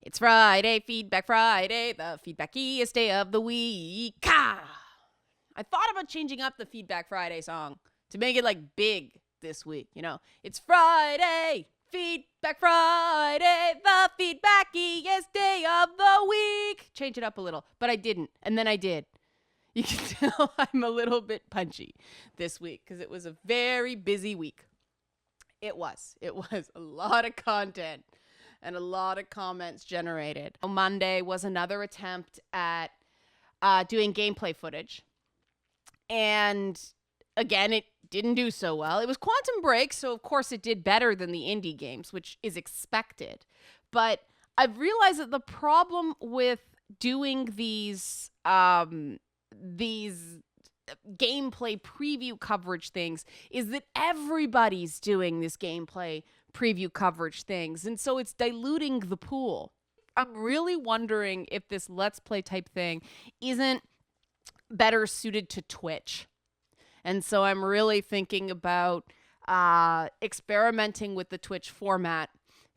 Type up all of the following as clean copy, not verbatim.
It's Friday, Feedback Friday, the feedbackiest day of the week. I thought about changing up the Feedback Friday song to make it like big this week. You know, it's Friday, Feedback Friday, the feedbackiest day of the week. Change it up a little, but I didn't. And then I did. You can tell I'm a little bit punchy this week because it was a very busy week. It was a lot of content and a lot of comments generated. Monday was another attempt at doing gameplay footage. And again, it didn't do so well. It was Quantum Break, so of course it did better than the indie games, which is expected. But I've realized that the problem with doing these gameplay preview coverage things is that everybody's doing this gameplay preview coverage things, and so it's diluting the pool. I'm really wondering if this Let's Play type thing isn't better suited to Twitch. And so I'm really thinking about experimenting with the Twitch format.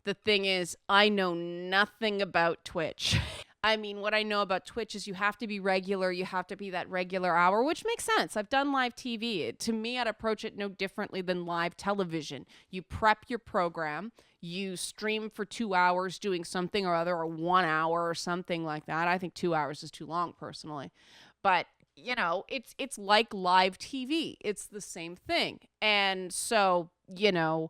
The thing is, I know nothing about Twitch. I mean, what I know about Twitch is you have to be regular. You have to be that regular hour, which makes sense. I've done live TV. To me, I'd approach it no differently than live television. You prep your program. You stream for 2 hours doing something or other, or 1 hour or something like that. I think 2 hours is too long, personally. But, you know, it's like live TV. It's the same thing. And so, you know,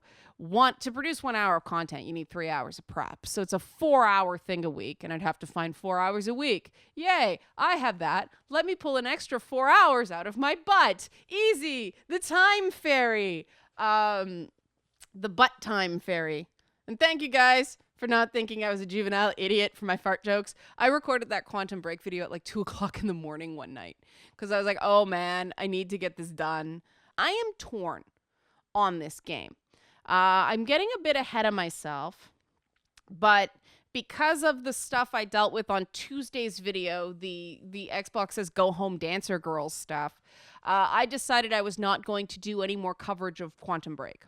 to produce 1 hour of content, you need 3 hours of prep. So it's a 4-hour thing a week, and I'd have to find 4 hours a week. Yay, I have that. Let me pull an extra 4 hours out of my butt. Easy. The time fairy. The butt time fairy. And thank you guys for not thinking I was a juvenile idiot for my fart jokes. I recorded that Quantum Break video at like 2 o'clock in the morning one night because I was like, oh man, I need to get this done. I am torn on this game. I'm getting a bit ahead of myself, but because of the stuff I dealt with on Tuesday's video, the Xbox says go home dancer girls stuff, I decided I was not going to do any more coverage of Quantum Break.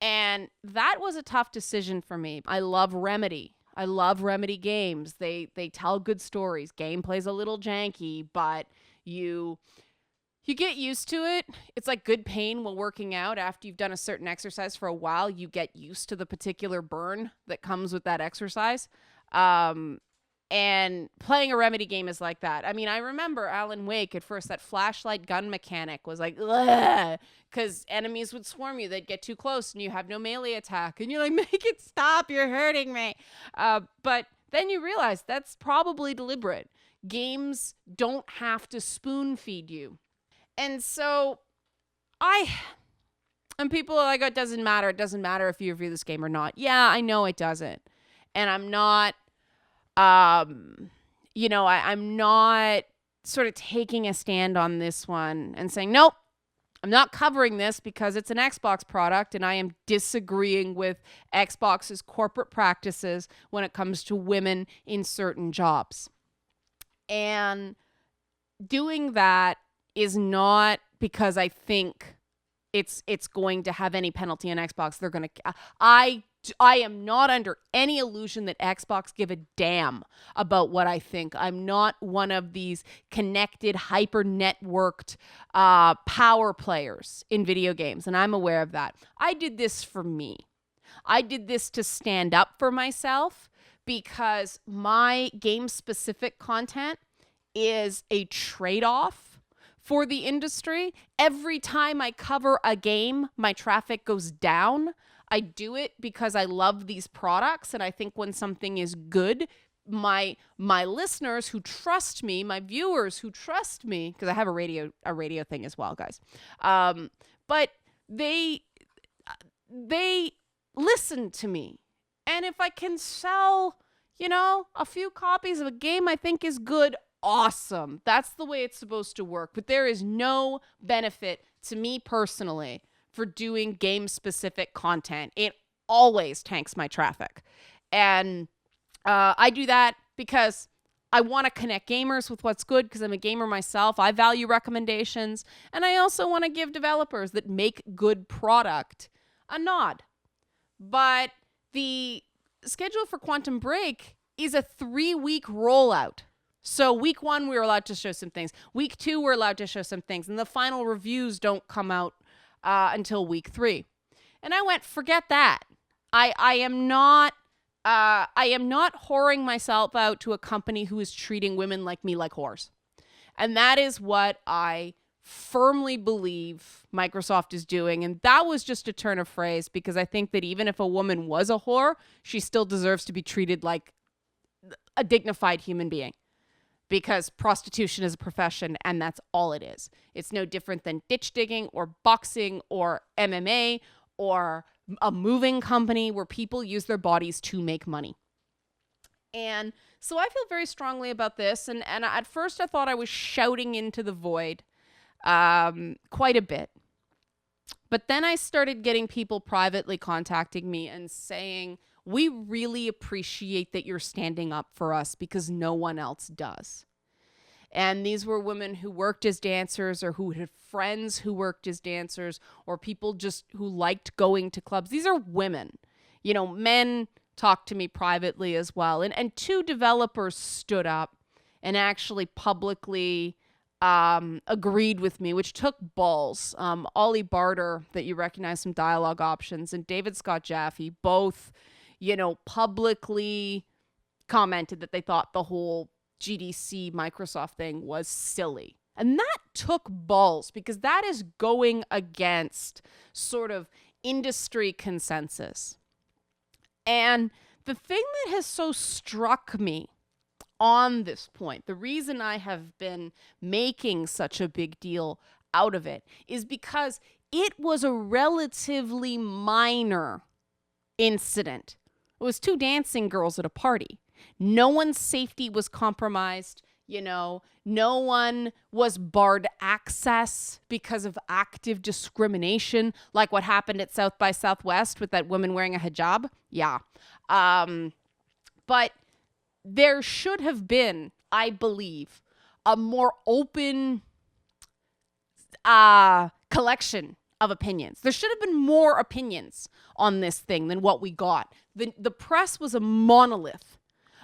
And that was a tough decision for me. I love Remedy. I love Remedy games. They tell good stories. Gameplay's a little janky, but you get used to it. It's like good pain while working out. After you've done a certain exercise for a while, you get used to the particular burn that comes with that exercise. And playing a Remedy game is like that. I mean, I remember Alan Wake at first, that flashlight gun mechanic was like, because enemies would swarm you. They'd get too close and you have no melee attack. And you're like, make it stop. You're hurting me. But then you realize that's probably deliberate. Games don't have to spoon feed you. And so and people are like, oh, it doesn't matter. It doesn't matter if you review this game or not. Yeah, I know it doesn't. And I'm not, I'm not sort of taking a stand on this one and saying, nope, I'm not covering this because it's an Xbox product and I am disagreeing with Xbox's corporate practices when it comes to women in certain jobs. And doing that is not because I think it's going to have any penalty on Xbox. They're going to, I am not under any illusion that Xbox give a damn about what I think. I'm not one of these connected, hyper-networked power players in video games, and I'm aware of that. I did this for me. I did this to stand up for myself because my game-specific content is a trade-off for the industry. Every time I cover a game, my traffic goes down. I do it because I love these products, and I think when something is good, my listeners who trust me, my viewers who trust me, because I have a radio thing as well, guys. But they listen to me, and if I can sell, a few copies of a game I think is good, awesome. That's the way it's supposed to work. But there is no benefit to me personally for doing game-specific content. It always tanks my traffic. And I do that because I want to connect gamers with what's good because I'm a gamer myself. I value recommendations. And I also want to give developers that make good product a nod. But the schedule for Quantum Break is a 3-week rollout. So week 1, we were allowed to show some things. Week 2, we're allowed to show some things. And the final reviews don't come out until week 3. And I went, forget that. I am not whoring myself out to a company who is treating women like me like whores. And that is what I firmly believe Microsoft is doing. And that was just a turn of phrase, because I think that even if a woman was a whore, she still deserves to be treated like a dignified human being, because prostitution is a profession and that's all it is. It's no different than ditch digging or boxing or MMA or a moving company where people use their bodies to make money. And so I feel very strongly about this. And at first I thought I was shouting into the void quite a bit. But then I started getting people privately contacting me and saying, we really appreciate that you're standing up for us because no one else does. And these were women who worked as dancers or who had friends who worked as dancers or people just who liked going to clubs. These are women. You know, men talked to me privately as well. And 2 developers stood up and actually publicly agreed with me, which took balls. Ollie Barter, that you recognize from Dialogue Options, and David Scott Jaffe, both, you know, publicly commented that they thought the whole GDC Microsoft thing was silly. And that took balls, because that is going against sort of industry consensus. And the thing that has so struck me on this point, the reason I have been making such a big deal out of it, is because it was a relatively minor incident. It was 2 dancing girls at a party. No one's safety was compromised. You know, no one was barred access because of active discrimination, like what happened at South by Southwest with that woman wearing a hijab. Yeah. But there should have been, I believe, a more open collection of opinions. There should have been more opinions on this thing than what we got. The press was a monolith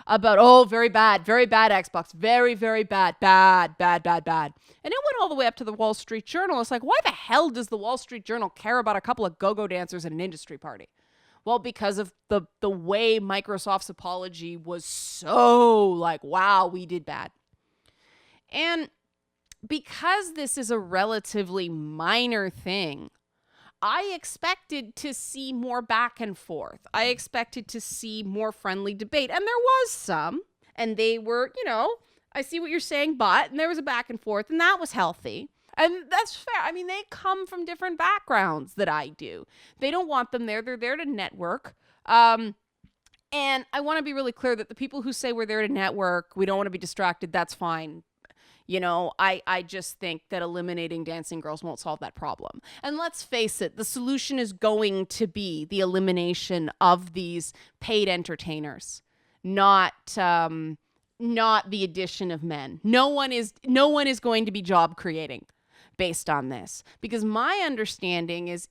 about, oh, very bad Xbox, very, very bad. And it went all the way up to the Wall Street Journal. It's like, why the hell does the Wall Street Journal care about a couple of go-go dancers at an industry party? Well, because of the way Microsoft's apology was so like, wow, we did bad. And because this is a relatively minor thing, I expected to see more back and forth. I expected to see more friendly debate. And there was some. And they were, you know, I see what you're saying, but, and there was a back and forth, and that was healthy. And that's fair. I mean, they come from different backgrounds that I do. They don't want them there. They're there to network. And I want to be really clear that the people who say we're there to network, we don't want to be distracted, that's fine. You know, I just think that eliminating dancing girls won't solve that problem. And let's face it, the solution is going to be the elimination of these paid entertainers, not the addition of men. No one is going to be job creating based on this, because my understanding is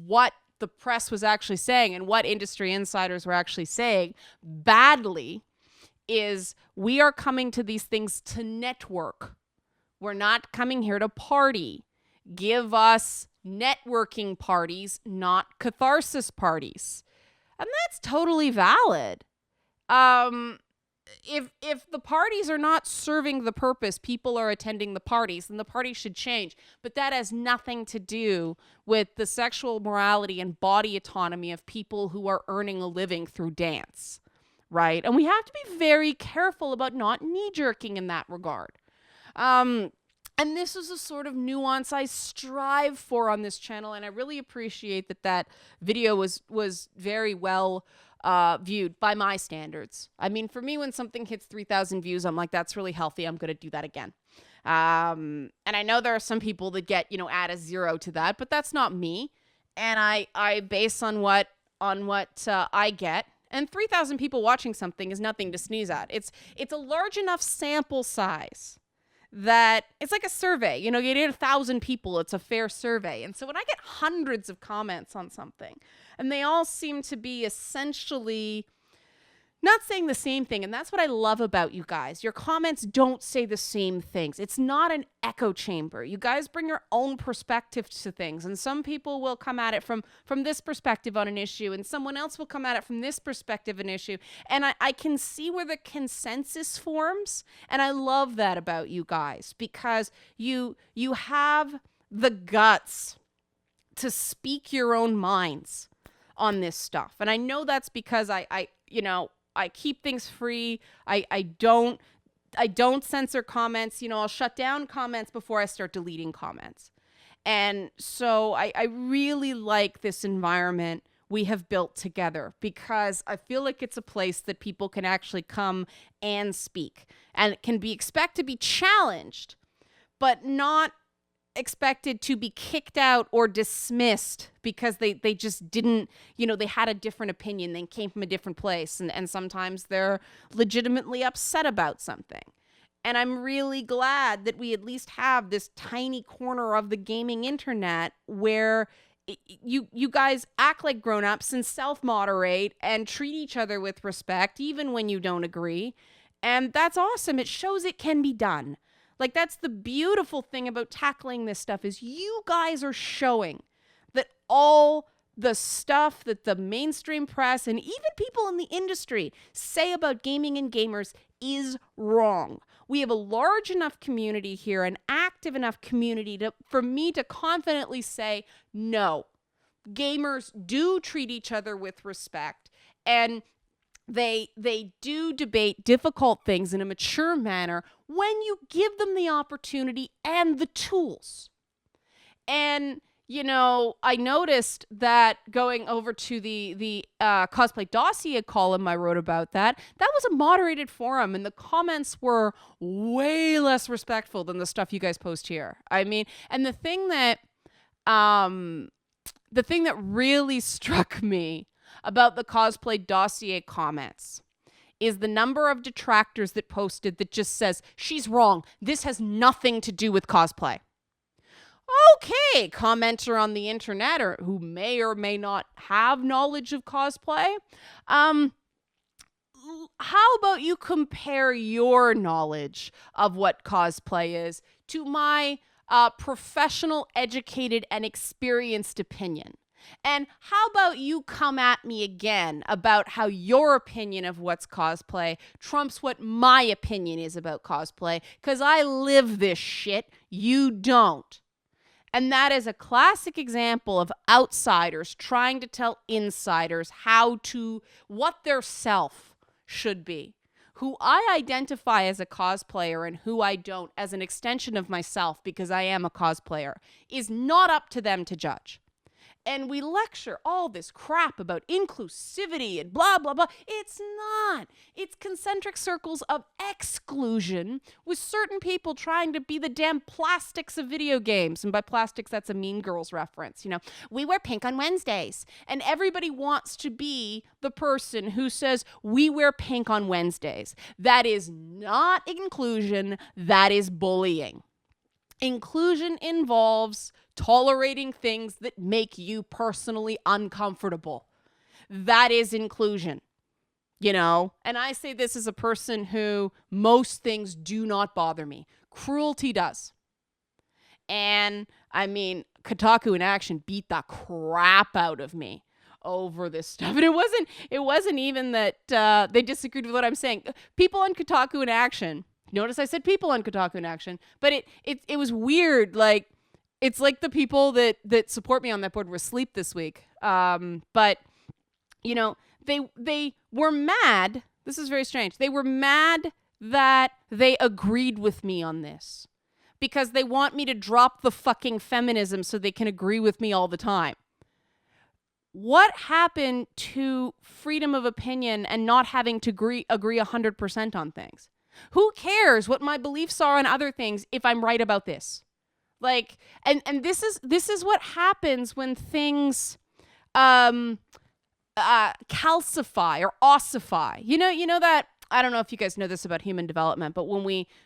what the press was actually saying and what industry insiders were actually saying badly is we are coming to these things to network. We're not coming here to party. Give us networking parties, not catharsis parties. And that's totally valid. If the parties are not serving the purpose, people are attending the parties, then the party should change. But that has nothing to do with the sexual morality and body autonomy of people who are earning a living through dance. Right? And we have to be very careful about not knee-jerking in that regard. And this is a sort of nuance I strive for on this channel, and I really appreciate that video was very well viewed by my standards. I mean, for me, when something hits 3,000 views, I'm like, that's really healthy. I'm going to do that again. And I know there are some people that get, add a 0 to that, but that's not me. And I base on what I get. And 3,000 people watching something is nothing to sneeze at. It's a large enough sample size that it's like a survey. You get 1,000 people, it's a fair survey. And so when I get hundreds of comments on something, and they all seem to be essentially not saying the same thing. And that's what I love about you guys. Your comments don't say the same things. It's not an echo chamber. You guys bring your own perspective to things. And some people will come at it from this perspective on an issue, and someone else will come at it from this perspective an issue. And I can see where the consensus forms. And I love that about you guys, because you have the guts to speak your own minds on this stuff. And I know that's because I keep things free. I don't censor comments. I'll shut down comments before I start deleting comments. And so I really like this environment we have built together, because I feel like it's a place that people can actually come and speak, and it can be expected to be challenged, but not expected to be kicked out or dismissed because they just didn't, they had a different opinion. They came from a different place. And sometimes they're legitimately upset about something. And I'm really glad that we at least have this tiny corner of the gaming internet where you guys act like grown-ups and self-moderate and treat each other with respect, even when you don't agree. And that's awesome. It shows it can be done. Like, that's the beautiful thing about tackling this stuff, is you guys are showing that all the stuff that the mainstream press and even people in the industry say about gaming and gamers is wrong. We have a large enough community here, an active enough community for me to confidently say, no, gamers do treat each other with respect, and they do debate difficult things in a mature manner when you give them the opportunity and the tools. And, I noticed that going over to the Cosplay Dossier column I wrote about that was a moderated forum, and the comments were way less respectful than the stuff you guys post here. I mean, and the thing that really struck me about the Cosplay Dossier comments is the number of detractors that posted that just says, she's wrong. This has nothing to do with cosplay. Okay, commenter on the internet, or who may or may not have knowledge of cosplay. How about you compare your knowledge of what cosplay is to my professional, educated, and experienced opinion? And how about you come at me again about how your opinion of what's cosplay trumps what my opinion is about cosplay? Because I live this shit. You don't. And that is a classic example of outsiders trying to tell insiders what their self should be. Who I identify as a cosplayer and who I don't, as an extension of myself because I am a cosplayer, is not up to them to judge. And we lecture all this crap about inclusivity and blah, blah, blah. It's not. It's concentric circles of exclusion with certain people trying to be the damn plastics of video games. And by plastics, that's a Mean Girls reference. We wear pink on Wednesdays. And everybody wants to be the person who says, we wear pink on Wednesdays. That is not inclusion. That is bullying. Inclusion involves tolerating things that make you personally uncomfortable. That is inclusion, And I say this as a person who most things do not bother me. Cruelty does. And I mean, Kotaku in action beat the crap out of me over this stuff. And it wasn't even that they disagreed with what I'm saying. People on Kotaku in action, notice I said people on Kotaku in action, but it was weird. Like, it's like the people that support me on that board were asleep this week. But they were mad. This is very strange. They were mad that they agreed with me on this because they want me to drop the fucking feminism so they can agree with me all the time. What happened to freedom of opinion and not having to agree 100% on things? Who cares what my beliefs are on other things if I'm right about this? Like, and this is what happens when things calcify or ossify. You know that, I don't know if you guys know this about human development, but when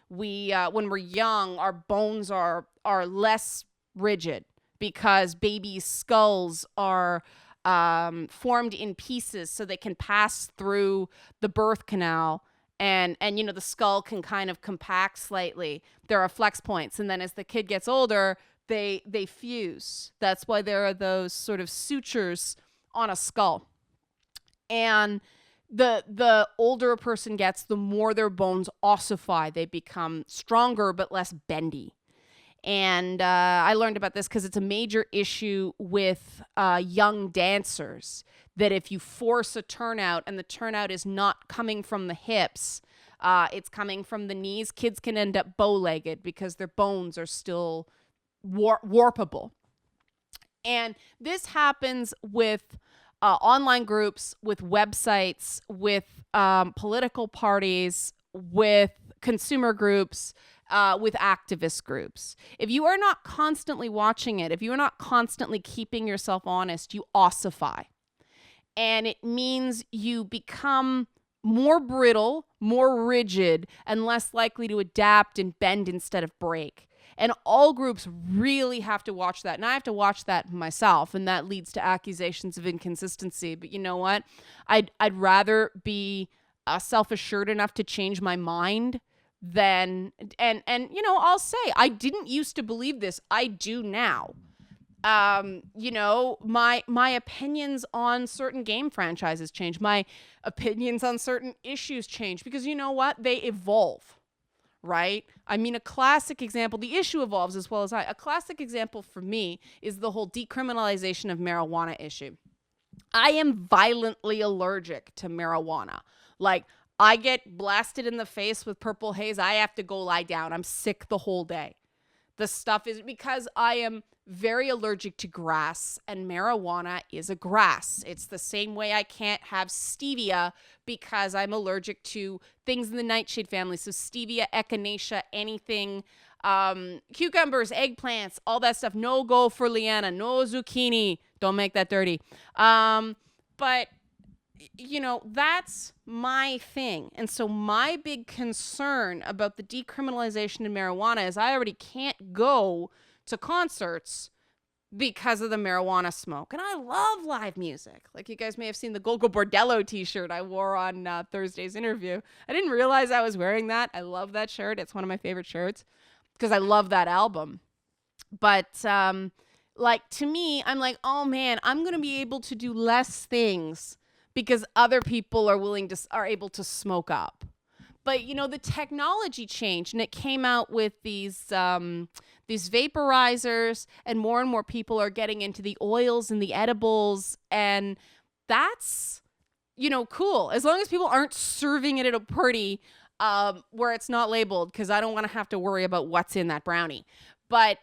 when we're young, our bones are less rigid because baby skulls are formed in pieces so they can pass through the birth canal. And the skull can kind of compact slightly. There are flex points. And then as the kid gets older, they fuse. That's why there are those sort of sutures on a skull. And the older a person gets, the more their bones ossify. They become stronger but less bendy. And I learned about this because it's a major issue with young dancers, that if you force a turnout and the turnout is not coming from the hips, it's coming from the knees, kids can end up bow-legged because their bones are still warpable. And this happens with online groups, with websites, with political parties, with consumer groups, with activist groups. If you are not constantly watching it, if you are not constantly keeping yourself honest, you ossify. And it means you become more brittle, more rigid, and less likely to adapt and bend instead of break. And all groups really have to watch that. And I have to watch that myself. And that leads to accusations of inconsistency. But you know what? I'd rather be self-assured enough to change my mind than, and I'll say, I didn't used to believe this. I do now. My opinions on certain game franchises change. My opinions on certain issues change because you know what? They evolve, right? I mean, a classic example, the issue evolves as well as a classic example for me is the whole decriminalization of marijuana issue. I am violently allergic to marijuana. Like, I get blasted in the face with purple haze. I have to go lie down. I'm sick the whole day. The stuff is because I am very allergic to grass, and marijuana is a grass. It's the same way I can't have stevia because I'm allergic to things in the nightshade family. So stevia, echinacea, anything, cucumbers, eggplants, all that stuff. No go for Liana. No zucchini. Don't make that dirty. But that's my thing. And so my big concern about the decriminalization of marijuana is I already can't go to concerts because of the marijuana smoke. And I love live music. Like you guys may have seen the Golgo Bordello t-shirt I wore on Thursday's interview. I didn't realize I was wearing that. I love that shirt. It's one of my favorite shirts because I love that album. But to me, I'm like, oh man, I'm going to be able to do less things because other people are able to smoke up. But, the technology changed and it came out with these vaporizers, and more people are getting into the oils and the edibles. And that's, cool. As long as people aren't serving it at a party where it's not labeled, because I don't want to have to worry about what's in that brownie. But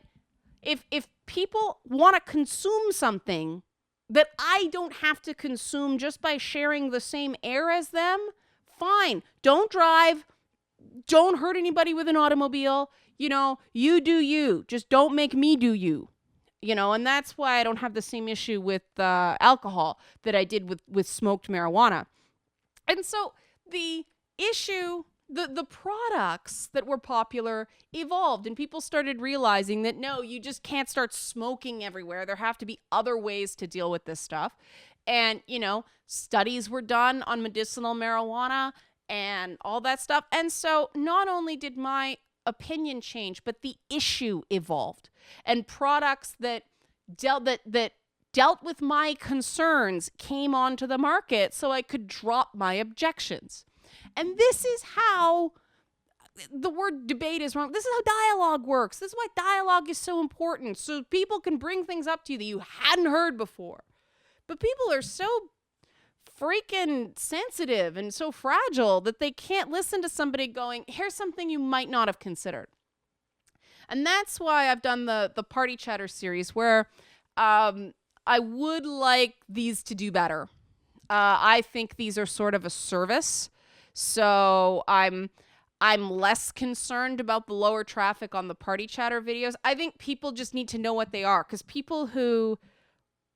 if people want to consume something that I don't have to consume just by sharing the same air as them, fine. Don't drive. Don't hurt anybody with an automobile. You do you. Just don't make me do you. And that's why I don't have the same issue with alcohol that I did with smoked marijuana. And so the issue, the products that were popular evolved, and people started realizing that no, you just can't start smoking everywhere. There have to be other ways to deal with this stuff. And, studies were done on medicinal marijuana and all that stuff. And so not only did my opinion change, but the issue evolved. And products that dealt with my concerns came onto the market so I could drop my objections. And this is how the word debate is wrong. This is how dialogue works. This is why dialogue is so important. So people can bring things up to you that you hadn't heard before. But people are so freaking sensitive and so fragile that they can't listen to somebody going, here's something you might not have considered. And that's why I've done the Party Chatter series, where I would like these to do better. I think these are sort of a service. So I'm less concerned about the lower traffic on the Party Chatter videos. I think people just need to know what they are, because people who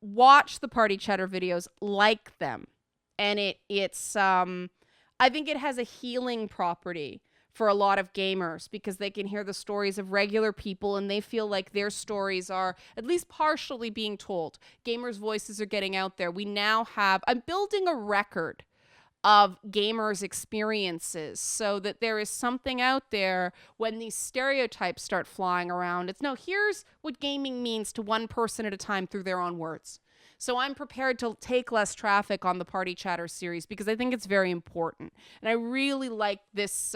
watch the Party Chatter videos like them. And it's I think it has a healing property for a lot of gamers because they can hear the stories of regular people and they feel like their stories are at least partially being told. Gamers' voices are getting out there. I'm building a record of gamers' experiences so that there is something out there when these stereotypes start flying around. It's no, here's what gaming means to one person at a time through their own words. So I'm prepared to take less traffic on the Party Chatter series because I think it's very important. And I really like this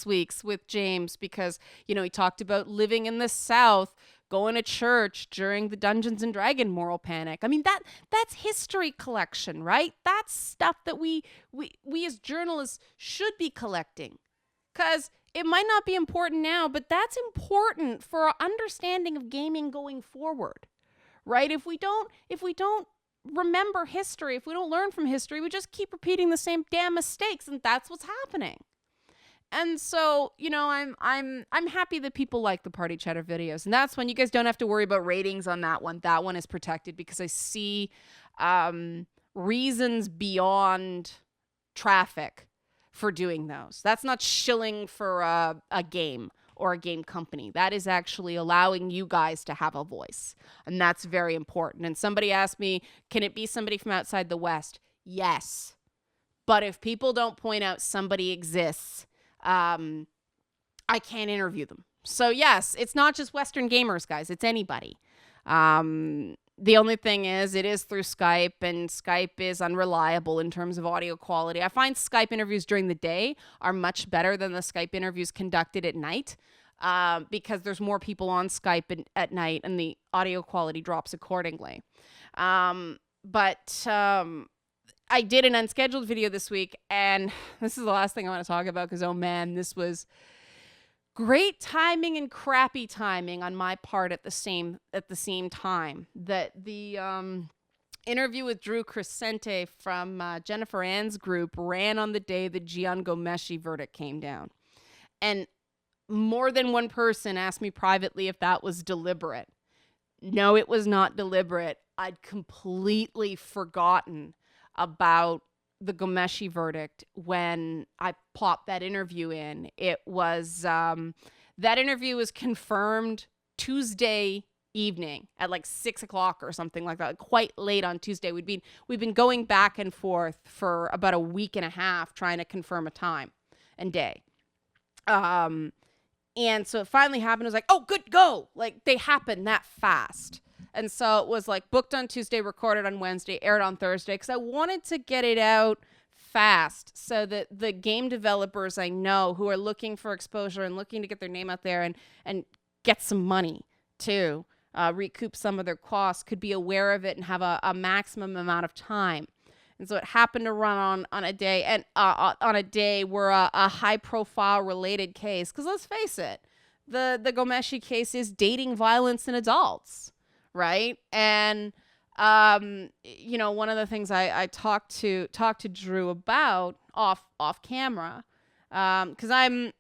week's with James because, he talked about living in the South, going to church during the Dungeons and Dragon moral panic. I mean, that's history collection, right? That's stuff that we as journalists should be collecting. Because it might not be important now, but that's important for our understanding of gaming going forward. Right? If we don't remember history, if we don't learn from history, we just keep repeating the same damn mistakes, and that's what's happening. And so, I'm happy that people like the Party Chatter videos. And that's when you guys don't have to worry about ratings on that one. That one is protected because I see reasons beyond traffic for doing those. That's not shilling for a game or a game company. That is actually allowing you guys to have a voice. And that's very important. And somebody asked me, can it be somebody from outside the West? Yes. But if people don't point out somebody exists, I can't interview them. So yes, it's not just Western gamers, guys. It's anybody. The only thing is, it is through Skype, and Skype is unreliable in terms of audio quality. I find Skype interviews during the day are much better than the Skype interviews conducted at night because there's more people on Skype at night, and the audio quality drops accordingly. But I did an unscheduled video this week, and this is the last thing I want to talk about because, oh man, this was great timing and crappy timing on my part at the same time. That the interview with Drew Crescente from Jennifer Ann's group ran on the day the Gian Gomeshi verdict came down. And more than one person asked me privately if that was deliberate. No, it was not deliberate. I'd completely forgotten about the Gomeshi verdict when I popped that interview in. It was that interview was confirmed Tuesday evening at like 6:00 or something like that, quite late on Tuesday. We've been going back and forth for about a week and a half trying to confirm a time and day. And so it finally happened. It was like, oh, good, go. Like, they happened that fast. And so it was like booked on Tuesday, recorded on Wednesday, aired on Thursday, because I wanted to get it out fast so that the game developers I know who are looking for exposure and looking to get their name out there and get some money too, recoup some of their costs, could be aware of it and have a maximum amount of time. And so it happened to run on a day, and on a day where a high-profile related case, because let's face it, the Gomeshi case is dating violence in adults. Right. And, one of the things I talked to Drew about off camera, because I'm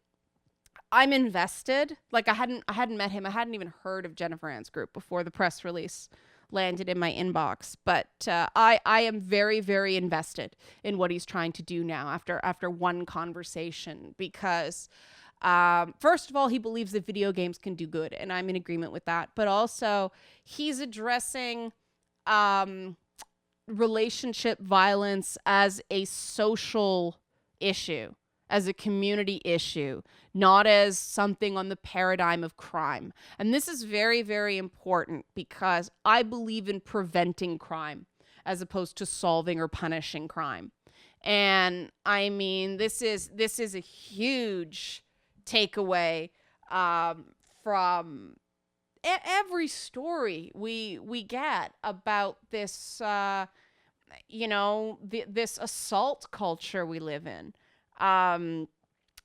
invested. Like I hadn't met him. I hadn't even heard of Jennifer Ann's group before the press release landed in my inbox. But I am very, very invested in what he's trying to do now after one conversation, because first of all, he believes that video games can do good, and I'm in agreement with that. But also, he's addressing relationship violence as a social issue, as a community issue, not as something on the paradigm of crime. And this is very, very important because I believe in preventing crime as opposed to solving or punishing crime. And I mean, this is a huge takeaway from every story we get about this this assault culture we live in,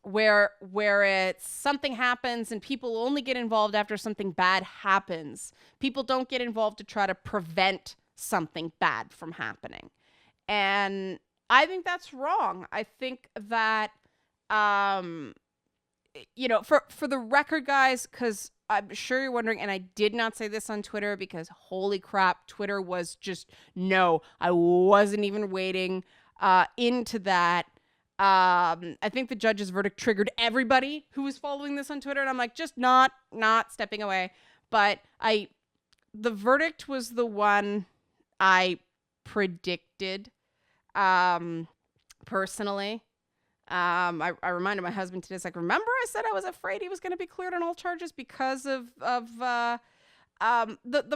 where it's something happens and people only get involved after something bad happens. People don't get involved to try to prevent something bad from happening, and I think that's wrong. I think that for the record, guys, because I'm sure you're wondering, and I did not say this on Twitter because holy crap, Twitter was just, no, I wasn't even wading into that. I think the judge's verdict triggered everybody who was following this on Twitter, and I'm like, just not stepping away. But the verdict was the one I predicted, personally. I reminded my husband today, it's like, remember I said I was afraid he was going to be cleared on all charges because of the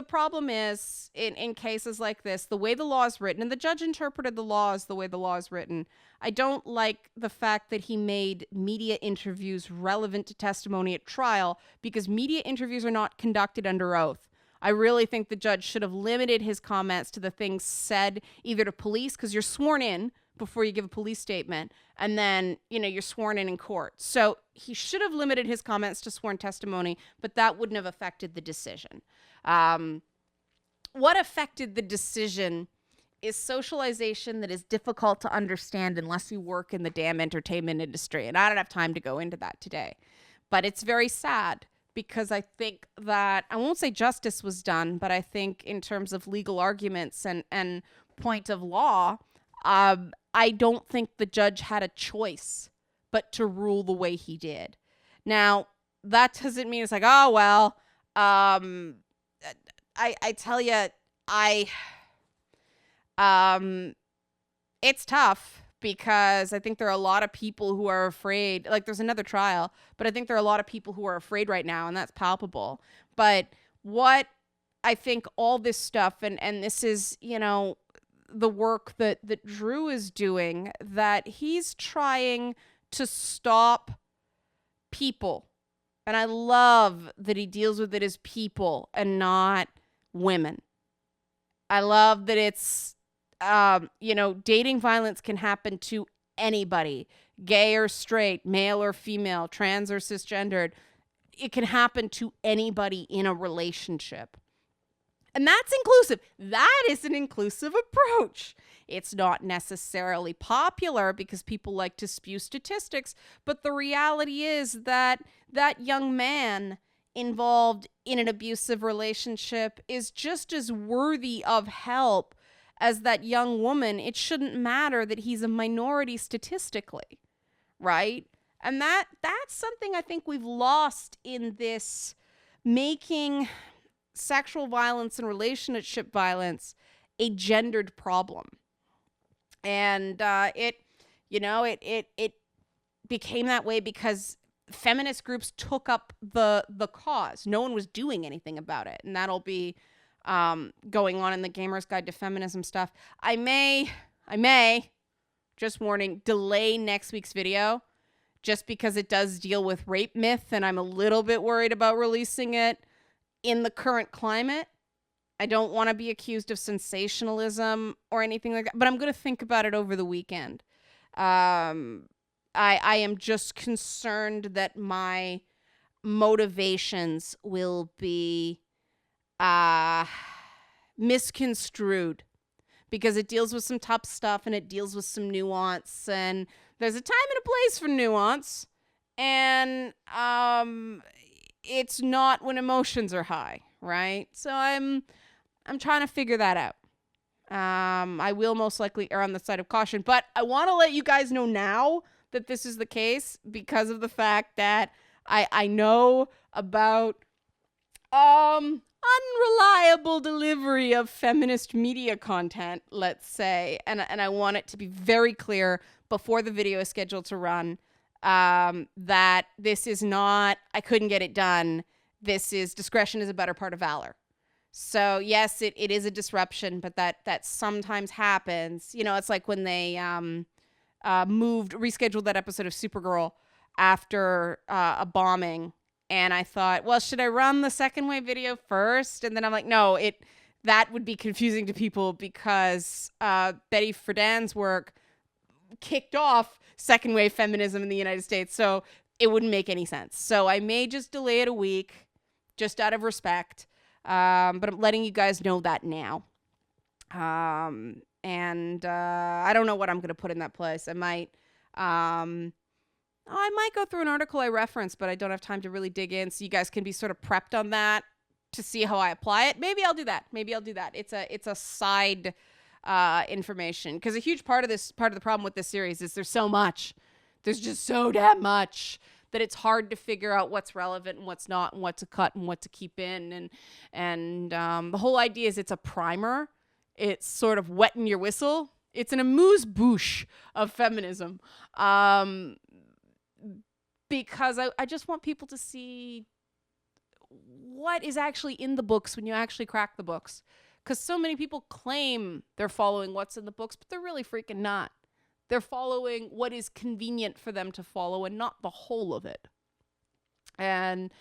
problem is in cases like this, the way the law is written, and the judge interpreted the laws the way the law is written. I don't like the fact that he made media interviews relevant to testimony at trial, because media interviews are not conducted under oath. I really think the judge should have limited his comments to the things said either to police, because you're sworn in before you give a police statement, and then, you're sworn in court. So he should have limited his comments to sworn testimony, but that wouldn't have affected the decision. What affected the decision is socialization that is difficult to understand unless you work in the damn entertainment industry. And I don't have time to go into that today. But it's very sad, because I think that, I won't say justice was done, but I think in terms of legal arguments and point of law, I don't think the judge had a choice but to rule the way he did. Now, that doesn't mean it's like, oh, well, I tell you, it's tough, because I think there are a lot of people who are afraid. Like, there's another trial, but I think there are a lot of people who are afraid right now, and that's palpable. But what I think all this stuff, and this is, the work that Drew is doing, that he's trying to stop people. And I love that he deals with it as people and not women. I love that it's, dating violence can happen to anybody, gay or straight, male or female, trans or cisgendered. It can happen to anybody in a relationship. And that's inclusive. That is an inclusive approach. It's not necessarily popular because people like to spew statistics, but the reality is that that young man involved in an abusive relationship is just as worthy of help as that young woman. It shouldn't matter that he's a minority statistically, right? And that's something I think we've lost in this, making sexual violence and relationship violence a gendered problem. And it became that way because feminist groups took up the cause. No one was doing anything about it. And that'll be going on in the Gamer's Guide to Feminism stuff. I may, just warning, delay next week's video just because it does deal with rape myth, and I'm a little bit worried about releasing it in the current climate. I don't want to be accused of sensationalism or anything like that, but I'm going to think about it over the weekend. I am just concerned that my motivations will be misconstrued, because it deals with some tough stuff and it deals with some nuance, and there's a time and a place for nuance, and it's not when emotions are high, right? So I'm trying to figure that out. I will most likely err on the side of caution, but I want to let you guys know now that this is the case because of the fact that I know about unreliable delivery of feminist media content, let's say, and I want it to be very clear before the video is scheduled to run, that this is not, I couldn't get it done. This is, discretion is a better part of valor. So yes, it is a disruption, but that sometimes happens. It's like when they rescheduled that episode of Supergirl after a bombing, and I thought, well, should I run the second wave video first? And then I'm like, no, that would be confusing to people because Betty Friedan's work kicked off second wave feminism in the United States, so it wouldn't make any sense. So I may just delay it a week, just out of respect. But I'm letting you guys know that now. And I don't know what I'm going to put in that place. I might go through an article I referenced, but I don't have time to really dig in, so you guys can be sort of prepped on that to see how I apply it. Maybe I'll do that. It's a side information. Because a huge part of the problem with this series is there's so much. There's just so damn much that it's hard to figure out what's relevant and what's not, and what to cut and what to keep in. And the whole idea is it's a primer. It's sort of wetting your whistle. It's an amuse-bouche of feminism. Because I just want people to see what is actually in the books when you actually crack the books. Because so many people claim they're following what's in the books, but they're really freaking not. They're following what is convenient for them to follow and not the whole of it. And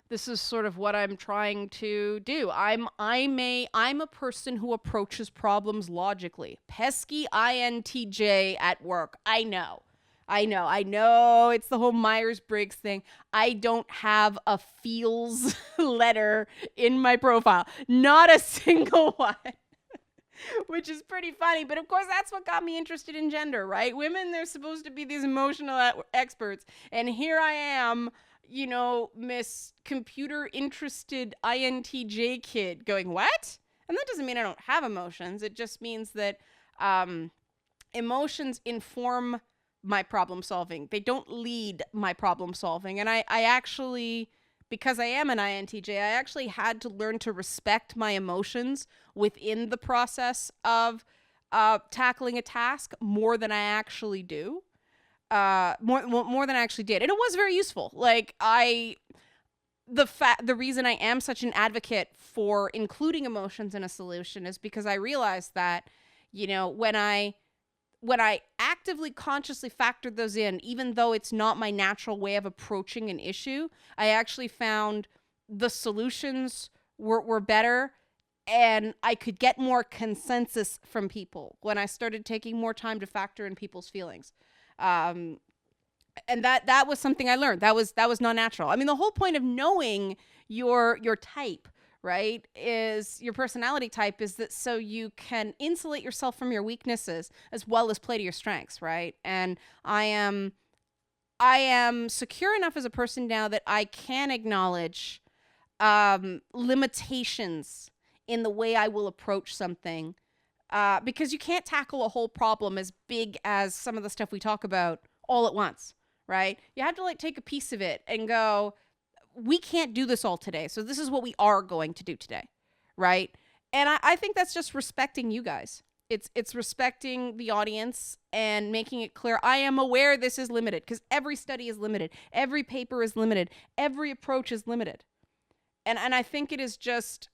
this is sort of what I'm trying to do. I'm a person who approaches problems logically. Pesky INTJ at work. I know. It's the whole Myers-Briggs thing. I don't have a feels letter in my profile. Not a single one. Which is pretty funny. But of course, that's what got me interested in gender, right? Women, they're supposed to be these emotional experts. And here I am, Miss computer interested INTJ kid going, what? And that doesn't mean I don't have emotions. It just means that emotions inform my problem solving. They don't lead my problem solving. And I actually, because I am an INTJ, I actually had to learn to respect my emotions within the process of tackling a task more than I actually do. More than I actually did. And it was very useful. Like the reason I am such an advocate for including emotions in a solution is because I realized that, when I actively, consciously factored those in, even though it's not my natural way of approaching an issue, I actually found the solutions were better, and I could get more consensus from people when I started taking more time to factor in people's feelings. And that was something I learned. That was not natural. I mean, the whole point of knowing your type, right, is your personality type, is that so you can insulate yourself from your weaknesses as well as play to your strengths, right? And I am secure enough as a person now that I can acknowledge limitations in the way I will approach something, because you can't tackle a whole problem as big as some of the stuff we talk about all at once, right? You have to take a piece of it and go, we can't do this all today. So this is what we are going to do today, right? And I think that's just respecting you guys. It's respecting the audience and making it clear, I am aware this is limited, because every study is limited. Every paper is limited. Every approach is limited. And I think it is just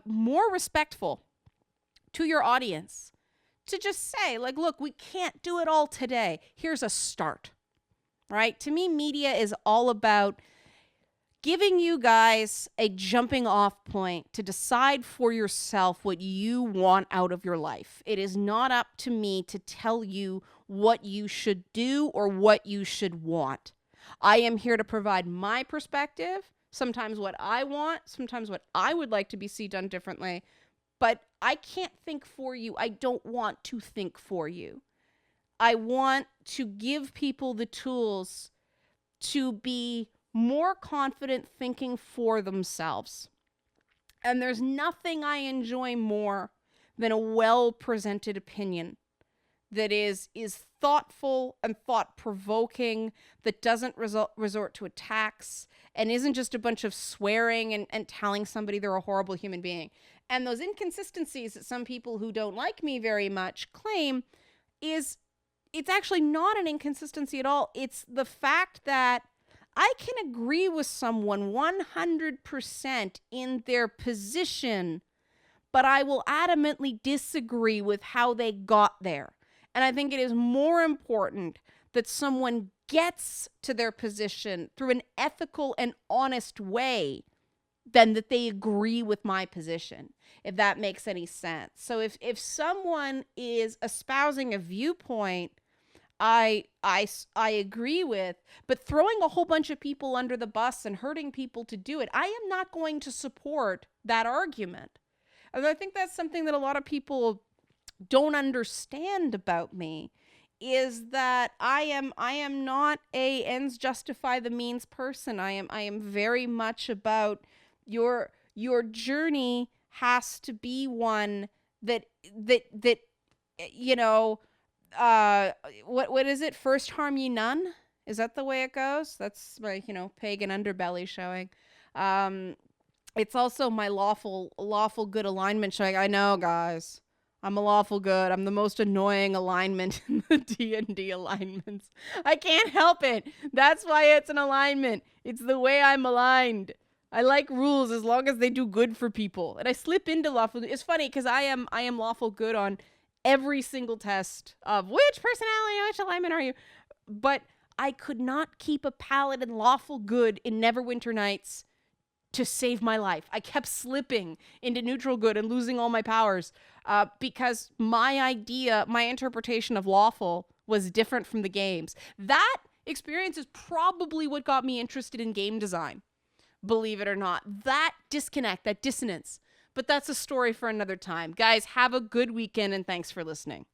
more respectful to your audience to just say, look, we can't do it all today. Here's a start, right? To me, media is all about giving you guys a jumping off point to decide for yourself what you want out of your life. It is not up to me to tell you what you should do or what you should want. I am here to provide my perspective, sometimes what I want, sometimes what I would like to be seen done differently, but I can't think for you. I don't want to think for you. I want to give people the tools to be more confident thinking for themselves. And there's nothing I enjoy more than a well-presented opinion that is thoughtful and thought-provoking, that doesn't resort to attacks, and isn't just a bunch of swearing and telling somebody they're a horrible human being. And those inconsistencies that some people who don't like me very much claim it's actually not an inconsistency at all. It's the fact that I can agree with someone 100% in their position, but I will adamantly disagree with how they got there. And I think it is more important that someone gets to their position through an ethical and honest way than that they agree with my position, if that makes any sense. So if someone is espousing a viewpoint I agree with, but throwing a whole bunch of people under the bus and hurting people to do it, I am not going to support that argument. And I think that's something that a lot of people don't understand about me, is that I am not a ends justify the means person. I am very much about your journey has to be one that you know, uh, what is it? First harm ye none? Is that the way it goes? That's my, pagan underbelly showing. Um, it's also my lawful good alignment showing. I know, guys. I'm a lawful good. I'm the most annoying alignment in the D&D alignments. I can't help it. That's why it's an alignment. It's the way I'm aligned. I like rules as long as they do good for people. And I slip into lawful. It's funny because I am lawful good on every single test of which personality, which alignment are you? But I could not keep a paladin lawful good in Neverwinter Nights to save my life. I kept slipping into neutral good and losing all my powers because my interpretation of lawful was different from the game's. That experience is probably what got me interested in game design, believe it or not. That disconnect, that dissonance. But that's a story for another time. Guys, have a good weekend and thanks for listening.